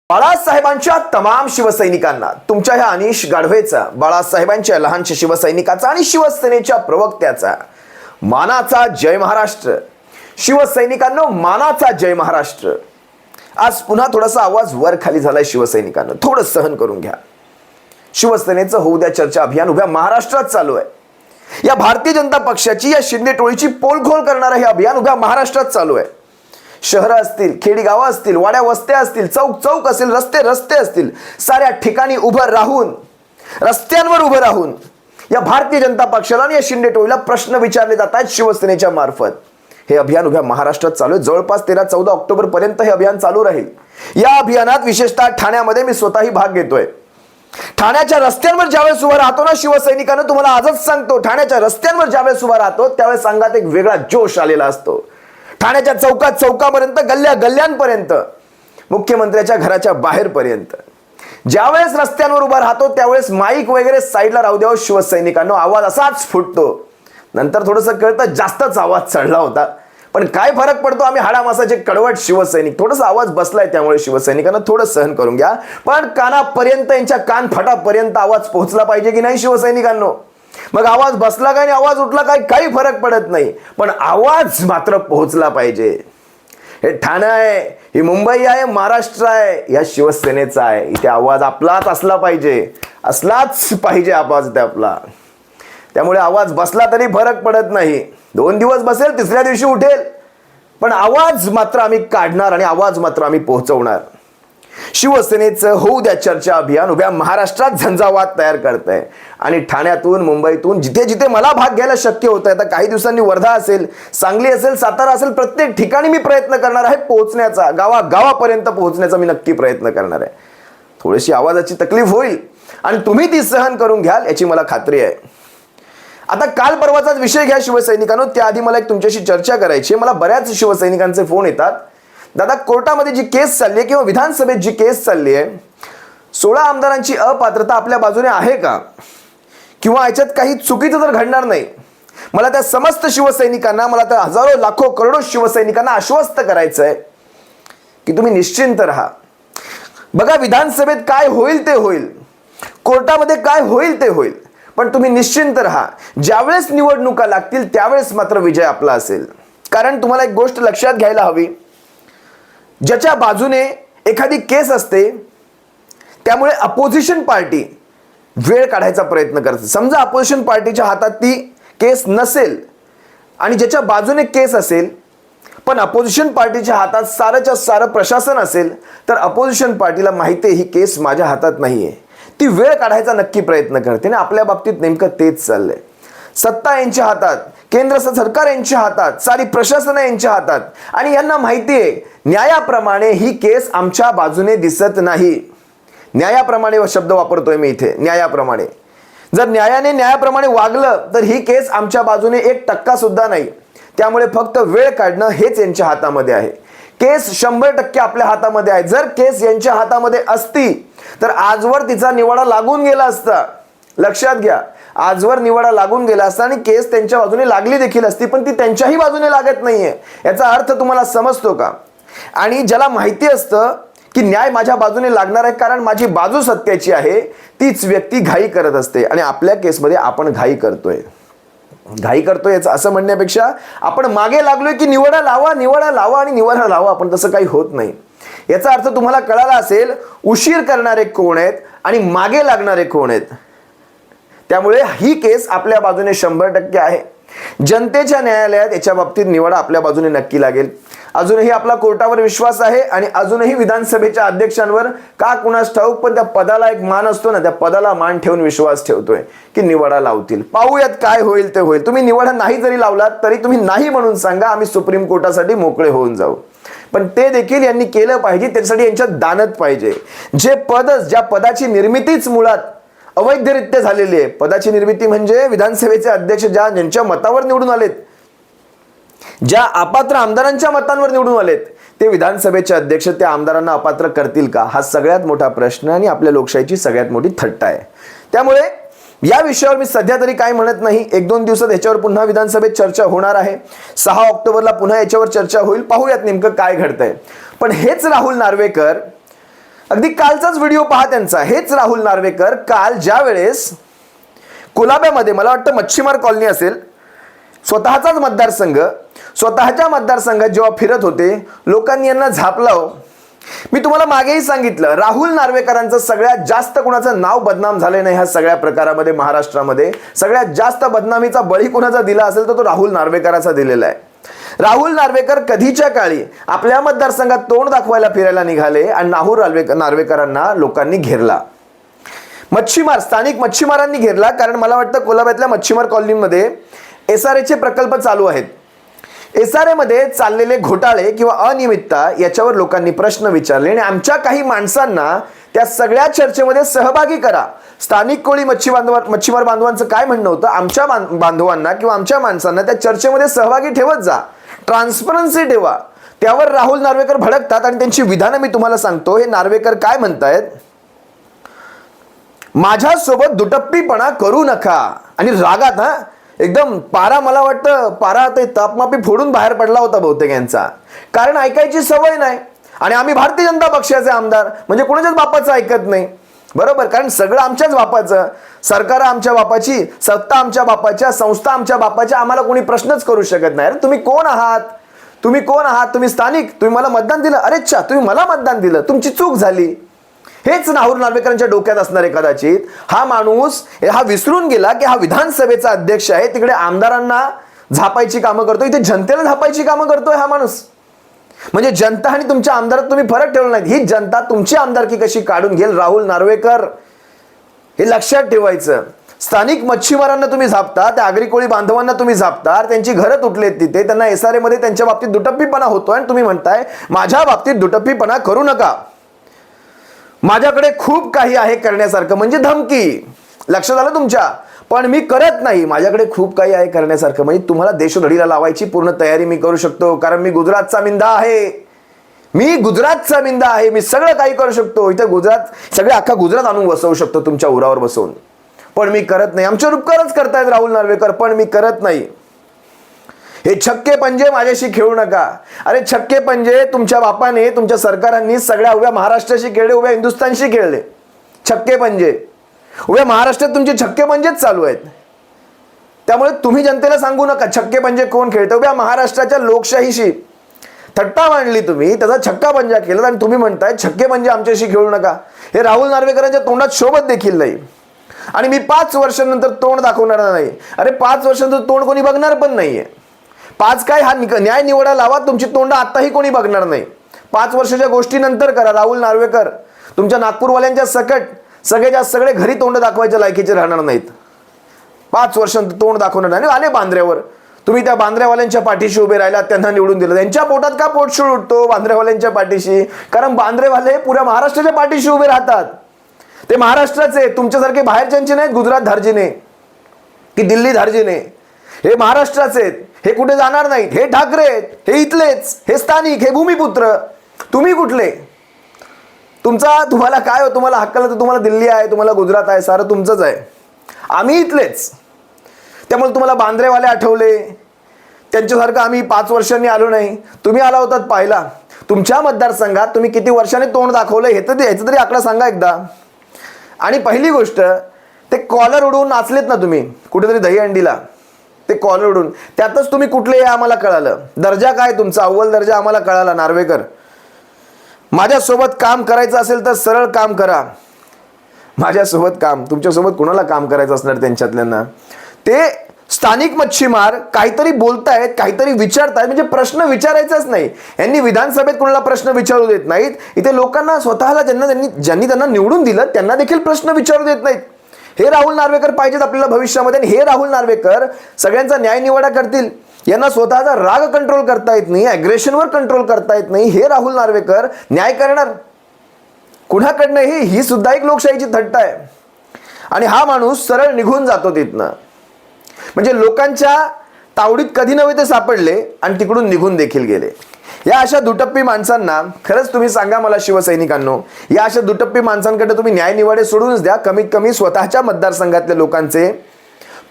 बाळासाहेबांच्या तमाम शिवसैनिकांना तुमच्या ह्या अनिश गाढवेचा, बाळासाहेबांच्या लहानशा शिवसैनिकाचा आणि शिवसेनेच्या प्रवक्त्याचा मानाचा जय महाराष्ट्र. शिवसैनिकांनो, मानाचा जय महाराष्ट्र. आज पुन्हा थोडासा आवाज वर खाली झालाय शिवसैनिकांनो, थोडं सहन करून घ्या. शिवसेनेचं होऊ द्या चर्चा अभियान उभ्या महाराष्ट्रात चालू आहे. या भारतीय जनता पक्षाची, या शिंदे टोळीची पोलखोल करणारं हे अभियान उभ्या महाराष्ट्रात चालू आहे. शहरं असतील, खेडी गावं असतील, वाड्या वस्त्या असतील, चौक चौक असतील, रस्ते रस्ते असतील, साऱ्या ठिकाणी उभं राहून, रस्त्यांवर उभं राहून या भारतीय जनता पक्षाला आणि या शिंदे टोळीला प्रश्न विचारले जात आहेत शिवसेनेच्या मार्फत. हे अभियान उभ्या महाराष्ट्रात चालू आहे. जवळपास 13-14 ऑक्टोबर पर्यंत हे अभियान चालू राहील. या अभियानात विशेषतः ठाण्यामध्ये मी स्वतःही भाग घेतोय. ठाण्याच्या रस्त्यांवर ज्यावेळेस उभा राहतो ना शिवसैनिकांना, तुम्हाला आजच सांगतो, ठाण्याच्या रस्त्यांवर ज्यावेळेस उभा राहतो त्यावेळेस अंगात एक वेगळा जोश आलेला असतो. ठाण्याच्या चौकात चौकापर्यंत, गल्ल्या गल्ल्यांपर्यंत, मुख्यमंत्र्याच्या घराच्या बाहेरपर्यंत ज्यावेळेस रस्त्यांवर उभा राहतो त्यावेळेस माईक वगैरे साईडला राहू द्यावं शिवसैनिकांनो, आवाज असाच फुटतो. नंतर थोडंसं कळतं जास्तच आवाज चढला होता, पण काय फरक पडतो, आम्ही हाडामासाचे कडवट शिवसैनिक. थोडासा आवाज बसलाय त्यामुळे शिवसैनिकांना थोडं सहन करून घ्या, पण कानापर्यंत, यांच्या कान फटापर्यंत आवाज पोहोचला पाहिजे की नाही शिवसैनिकांनो. मग आवाज बसला काय आणि आवाज उठला काय काही फरक पडत नाही, पण आवाज मात्र पोहोचला पाहिजे. हे ठाणे आहे, ही मुंबई आहे, महाराष्ट्र आहे, या शिवसेनेचा आहे. इथे आवाज आपलाच असला पाहिजे, असलाच पाहिजे आवाज ते आपला. त्यामुळे आवाज बसला तरी फरक पडत नाही, 2 दिवस बसेल, तिसऱ्या दिवशी उठेल, पण आवाज मात्र आम्ही काढणार आणि आवाज मात्र आम्ही पोहोचवणार. शिवसेनेचं होऊ द्या चर्चा अभियान उभ्या महाराष्ट्रात झंझावात तयार करत आहे आणि ठाण्यातून, मुंबईतून, जिथे जिथे मला भाग घ्यायला शक्य होत आहे, आता काही दिवसांनी वर्धा असेल, सांगली असेल, सातारा असेल, प्रत्येक ठिकाणी मी प्रयत्न करणार आहे पोहोचण्याचा, गावागावापर्यंत पोहोचण्याचा मी नक्की प्रयत्न करणार आहे. थोडीशी आवाजाची तकलीफ होईल आणि तुम्ही ती सहन करून घ्याल याची मला खात्री आहे. आता काल परवाचाच विषय घ्या शिवसैनिकांनो, त्याआधी मला एक तुमच्याशी चर्चा करायची आहे. मला बऱ्याच शिवसैनिकांचे फोन येतात, दादा कोर्टामध्ये जी केस चालली आहे किंवा विधानसभेत जी केस चालली आहे, 16 आमदारांची अपात्रता आपल्या बाजूने आहे का, किंवा याच्यात काही चुकीचं तर घडणार नाही. मला त्या समस्त शिवसैनिकांना, मला त्या हजारो लाखो करोडो शिवसैनिकांना आश्वस्त करायचं आहे की तुम्ही निश्चिंत राहा. बघा, विधानसभेत काय होईल ते होईल, कोर्टामध्ये काय होईल ते होईल, पण तुम्ही निश्चिंत राहा. ज्यावेळेस निवडणुका लागतील त्यावेळेस मात्र विजय आपला असेल. कारण तुम्हाला एक गोष्ट लक्षात घ्यायला हवी, ज्याच्या बाजूने एखादी केस असते त्यामुळे अपोजिशन पार्टी वेळ काढायचा प्रयत्न करते. समजा अपोजिशन पार्टीच्या हातात ती केस नसेल आणि ज्याच्या बाजूने केस असेल, पण अपोजिशन पार्टीच्या हातात सारंच्या सारं प्रशासन असेल, तर अपोजिशन पार्टीला माहिती आहे ही केस माझ्या हातात नाहीये, ती वेळ काढायचा नक्की प्रयत्न करते. ना आपल्या बाबतीत नेमकं तेच चाललंय. सत्ता यांच्या हातात, केंद्र सरकार यांच्या हातात, सारी प्रशासन यांच्या हातात, आणि यांना माहिती आहे न्यायाप्रमाणे ही केस आमच्या बाजूने दिसत नाही. न्यायाप्रमाणे शब्द वापरतोय मी इथे, न्यायाप्रमाणे. जर न्यायाने न्यायाप्रमाणे वागलं तर ही केस आमच्या बाजूने 1% सुद्धा नाही. त्यामुळे फक्त वेळ काढणं हेच यांच्या हातामध्ये आहे. केस 100% आपल्या हातामध्ये आहे. जर केस यांच्या हातामध्ये असती तर आजवर तिचा निवाडा लागून गेला असता. लक्षात घ्या, आजवर निवाडा लागून गेला असता आणि केस त्यांच्या बाजूने लागली देखील असती, पण ती त्यांच्याही बाजूने लागत नाहीये. याचा अर्थ तुम्हाला समजतो का? आणि ज्याला माहिती असतं की न्याय माझ्या बाजूने लागणार आहे कारण माझी बाजू सत्याची आहे, तीच व्यक्ती घाई करत असते. आणि आपल्या केसमध्ये आपण घाई करतोय याचं असं म्हणण्यापेक्षा आपण मागे लागलोय की निवडा लावा, निवडा लावा आणि निवडा लावा, आपण तसं काही होत नाही. याचा अर्थ तुम्हाला कळाला असेल, उशीर करणारे कोण आहेत आणि मागे लागणारे कोण आहेत. त्यामुळे ही केस आपल्या बाजूने 100% आहे. जनतेच्या न्यायालयात याच्या बाबतीत निवडा आपल्या बाजूने नक्की लागेल. अजूनही आपला कोर्टावर विश्वास आहे आणि अजूनही विधानसभेच्या अध्यक्षांवर का कुणास ठाऊक, पण त्या पदाला एक मान असतो ना, त्या पदाला मान ठेवून विश्वास ठेवतोय की निवडा लावतील. पाहूयात काय होईल ते होईल. तुम्ही निवडा नाही जरी लावलात तरी तुम्ही नाही म्हणून सांगा, आम्ही सुप्रीम कोर्टासाठी मोकळे होऊन जाऊ. पण ते देखील यांनी केलं पाहिजे, त्यासाठी यांच्यात दानत पाहिजे. जे पदच, ज्या पदाची निर्मितीच मुळात अवैधरित्या झालेली आहे, पदाची निर्मिती म्हणजे विधानसभेचे अध्यक्ष ज्यांच्या मतावर निवडून आलेत, ज्या अपात्र आमदारांच्या मतांवर निवडून आलेत, ते विधानसभेचे अध्यक्ष त्या आमदारांना अपात्र करतील का, हा सगळ्यात मोठा प्रश्न आणि आपल्या लोकशाहीची सगळ्यात मोठी थट्टा आहे. त्यामुळे या विषयावर मी सध्या तरी काय म्हणत नाही. 1-2 दिवसात याच्यावर पुन्हा विधानसभेत चर्चा होणार आहे. 6 ऑक्टोबरला पुन्हा याच्यावर चर्चा होईल. पाहूयात नेमकं काय घडतंय. पण हेच राहुल नार्वेकर अगदी कालचाच व्हिडिओ पहा त्यांचा. हेच राहुल नार्वेकर काल ज्या वेळेस कुलाब्यामध्ये, मला वाटतं मच्छीमार कॉलनी असेल, स्वतःचाच मतदारसंघ, स्वतःच्या मतदारसंघात जेव्हा फिरत होते, लोकांनी यांना झापलं. मी तुम्हाला मागेही सांगितलं, राहुल नार्वेकरांचं सगळ्यात जास्त कुणाचं नाव बदनाम झालं नाही ह्या सगळ्या प्रकारामध्ये. महाराष्ट्रामध्ये सगळ्यात जास्त बदनामीचा बळी कुणाचा दिला असेल तर तो राहुल नार्वेकरांचा दिलेला आहे. राहुल नार्वेकर कधीच्या काळी आपल्या मतदारसंघात तोंड दाखवायला फिरायला निघाले आणि राहुल नार्वेकरांना लोकांनी घेरला. मच्छीमार, स्थानिक मच्छीमारांनी घेरला. कारण मला वाटतं कोल्हापूरच्या मच्छीमार कॉलनीमध्ये SRA प्रकल्प चालू आहेत. SRA मध्ये चाललेले घोटाळे किंवा अनियमितता याच्यावर लोकांनी प्रश्न विचारले आणि आमच्या काही माणसांना त्या सगळ्या चर्चेमध्ये सहभागी करा. स्थानिक कोळी मच्छीमार बांधवांचं काय म्हणणं होतं, आमच्या बांधवांना किंवा आमच्या माणसांना त्या चर्चेमध्ये सहभागी ठेवत जा, ट्रान्सपरन्सी ठेवा. त्यावर राहुल नार्वेकर भडकतात आणि त्यांची विधानं मी तुम्हाला सांगतो. हे नार्वेकर काय म्हणतायत, माझ्यासोबत दुटप्पीपणा करू नका. आणि रागात, एकदम पारा, मला वाटतं पारा ते तापमापी फोडून बाहेर पडला होता बहुतेक यांचा. कारण ऐकायची सवय नाही. आणि आम्ही भारतीय जनता पक्षाचे आमदार म्हणजे कोणाच्याच बापाचं ऐकत नाही, बरोबर. कारण सगळं आमच्याच बापाचं, सरकार आमच्या बापाची, सत्ता आमच्या बापाच्या, संस्था आमच्या बापाच्या, आम्हाला कोणी प्रश्नच करू शकत नाही. अरे तुम्ही कोण आहात, तुम्ही कोण आहात, तुम्ही स्थानिक, तुम्ही मला मतदान दिलं, अरे अच्छा तुम्ही मला मतदान दिलं, तुमची चूक झाली. हेच राहुल नार्वेकरांच्या डोक्यात असणार आहे कदाचित. हा माणूस हा विसरून गेला की हा विधानसभेचा अध्यक्ष आहे, तिकडे आमदारांना झापायची कामं करतोय, इथे जनतेला झापायची कामं करतोय हा माणूस. म्हणजे जनता आणि तुमच्या आमदारात तुम्ही फरक ठेवला नाही. ही जनता तुमची आमदारकी कशी काढून घेईल राहुल नार्वेकर, हे लक्षात ठेवायचं. स्थानिक मच्छीमारांना तुम्ही झापता, त्या आगरी कोळी बांधवांना तुम्ही झापता, त्यांची घरं तुटलेत तिथे, त्यांना SRA मध्ये त्यांच्या बाबतीत दुटप्पीपणा होतोय आणि तुम्ही म्हणताय माझ्या बाबतीत दुटप्पीपणा करू नका. माझ्याकडे खूप काही आहे करण्यासारखं, म्हणजे धमकी. लक्षात आलं तुमच्या. पण मी करत नाही, माझ्याकडे खूप काही आहे करण्यासारखं म्हणजे तुम्हाला देशोधडीला लावायची पूर्ण तयारी मी करू शकतो. कारण मी गुजरातचा मिंदा आहे, मी गुजरातचा मिंदा आहे, मी सगळं काही करू शकतो. इथे गुजरात, सगळे अख्खा गुजरात आणून बसवू शकतो तुमच्या उरावर बसवून. पण मी करत नाही. आमच्यावर उपकारच करतायत राहुल नार्वेकर, पण मी करत नाही. हे छक्के पंजे माझ्याशी खेळू नका. अरे छक्के पंजे तुमच्या बापाने, तुमच्या सरकारांनी सगळ्या उभ्या महाराष्ट्राशी खेळले, उभ्या हिंदुस्थानशी खेळले. छक्के पंजे उभ्या महाराष्ट्रात तुमचे छक्के पंजेच चालू आहेत. त्यामुळे तुम्ही जनतेला सांगू नका छक्के पंजे कोण खेळतं. उभ्या महाराष्ट्राच्या लोकशाहीशी थट्टा मांडली तुम्ही, त्याचा छक्का पंजा केला आणि तुम्ही म्हणताय छक्के पंजे आमच्याशी खेळू नका. हे राहुल नार्वेकरांच्या तोंडात शोभत देखील नाही. आणि मी 5 वर्षांनंतर तोंड दाखवणार नाही. अरे 5 वर्षांनंतर तोंड कोणी बघणार पण नाहीये. 5 काय, हा न्याय निवडा लावा, तुमची तोंड आताही कोणी बघणार नाही. 5 वर्षाच्या गोष्टी नंतर करा. राहुल नार्वेकर तुमच्या नागपूरवाल्यांच्या सकट सगळे घरी तोंड दाखवायच्या लायकीचे राहणार नाहीत. 5 वर्षांत तोंड दाखवणार नाही. आले बांद्र्यावर, तुम्ही त्या बांद्र्यावाल्यांच्या पाठीशी उभे राहिला, त्यांना निवडून दिलं. त्यांच्या पोटात का पोटशूळ उठतो बांद्र्यावाल्यांच्या पाठीशी? कारण बांद्रेवाले पुऱ्या महाराष्ट्राच्या पाठीशी उभे राहतात. ते महाराष्ट्राचे, तुमच्यासारखे बाहेरच्यांचे नाहीत, गुजरात धार्जिने की दिल्ली धार्जिने. हे महाराष्ट्राचे आहेत, हे कुठे जाणार नाहीत. हे ठाकरे आहेत, हे इथलेच, हे स्थानिक, हे भूमिपुत्र. तुम्ही कुठले? तुम्हाला काय हो, तुम्हाला हक्काला तर तुम्हाला दिल्ली आहे, तुम्हाला गुजरात आहे, सारं तुमचंच आहे. आम्ही इथलेच. त्यामुळे तुम्हाला बांद्रेवाले आठवले, त्यांच्यासारखं आम्ही 5 वर्षांनी आलो नाही. तुम्ही आला होतात पाहिला. तुमच्या मतदारसंघात तुम्ही किती वर्षांनी तोंड दाखवलं ह्याचा तरी आकडा सांगा एकदा. आणि पहिली गोष्ट, ते कॉलर उडवून नाचलेत ना तुम्ही कुठेतरी दहीहंडीला, ते कॉलर उडून, त्यातच तुम्ही कुठले हे आम्हाला कळालं. दर्जा काय तुमचा, अव्वल दर्जा आम्हाला कळाला. नार्वेकर, माझ्यासोबत काम करायचं असेल तर सरळ काम करा. माझ्यासोबत काम, तुमच्यासोबत कोणाला काम करायचं असणार त्यांच्यातल्यांना? ते स्थानिक मच्छीमार काहीतरी बोलतायत, काहीतरी विचारतायत, म्हणजे प्रश्न विचारायचाच नाही. यांनी विधानसभेत कोणाला प्रश्न विचारू देत नाहीत. इथे लोकांना स्वतःला ज्यांनी त्यांना निवडून दिलं त्यांना देखील प्रश्न विचारू देत नाहीत. हे राहुल नार्वेकर पाहिजेत आपल्याला भविष्यामध्ये. आणि हे राहुल नार्वेकर सगळ्यांचा न्याय निवाडा करतील. यांना स्वतःचा राग कंट्रोल करता येत नाही, ॲग्रेशनवर कंट्रोल करता येत नाही. हे राहुल नार्वेकर न्याय करणार कुणाकडनं? ही सुद्धा एक लोकशाहीची थट्टा आहे. आणि हा माणूस सरळ निघून जातो तिथनं. म्हणजे लोकांच्या तावडीत कधी नव्हे ते सापडले आणि तिकडून निघून देखील गेले. या अशा दुटप्पी माणसांना खरंच तुम्ही सांगा मला शिवसैनिकांनो, या अशा दुटप्पी माणसांकडे तुम्ही न्याय निवाडे सोडूनच द्या. कमीत कमी स्वतःच्या मतदारसंघातल्या लोकांचे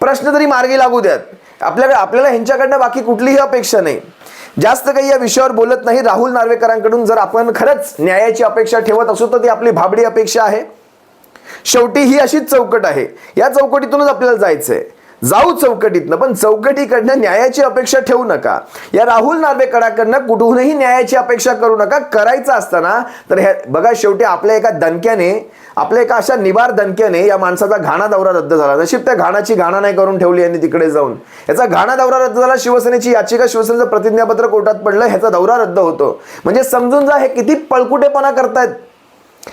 प्रश्न तरी मार्गी लागू द्यात. आपल्याला ह्यांच्याकडनं बाकी कुठलीही अपेक्षा नाही. जास्त काही या विषयावर बोलत नाही. राहुल नार्वेकरांकडून जर आपण खरंच न्यायाची अपेक्षा ठेवत असू तर ती आपली भाबडी अपेक्षा आहे. शेवटी ही अशीच चौकट आहे, या चौकटीतूनच आपल्याला जायचंय. जाऊ चौकटीतनं, पण चौकटीकडनं न्यायाची अपेक्षा ठेवू नका. या राहुल नार्वेकरांकडनं कुठूनही न्यायाची अपेक्षा करू नका. करायचं असताना तर हे बघा, शेवटी आपल्या एका दणक्याने, आपल्या एका अशा निबार दणक्याने या माणसाचा घाणा दौरा रद्द झाला. नशीब त्या घाणाची घाणा नाही करून ठेवली यांनी तिकडे जाऊन. याचा घाणा दौरा रद्द झाला. शिवसेनेची याचिका, शिवसेनेचं प्रतिज्ञापत्र कोर्टात पडलं, ह्याचा दौरा रद्द होतो. म्हणजे समजून जा हे किती पळकुटेपणा करतायत.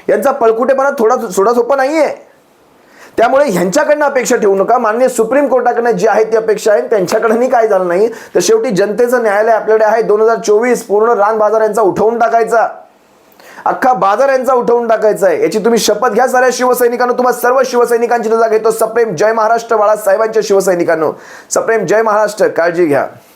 यांचा पळकुटेपणा थोडा सोपा नाहीये. त्यामुळे ह्यांच्याकडनं अपेक्षा ठेवू नका. माननीय सुप्रीम कोर्टाकडनं जी आहे ती अपेक्षा आहे, त्यांच्याकडनंही काय झालं नाही तर शेवटी जनतेचं न्यायालय आपल्याकडे आहे. 2024 पूर्ण रान बाजार यांचा उठवून टाकायचा, अख्खा बाजार यांचा उठवून टाकायचा आहे. याची तुम्ही शपथ घ्या साऱ्या शिवसैनिकांनो. तुम्हाला सर्व शिवसैनिकांची रजा घेतो. सप्रेम जय महाराष्ट्र. बाळासाहेबांच्या शिवसैनिकांनो सप्रेम जय महाराष्ट्र. काळजी घ्या.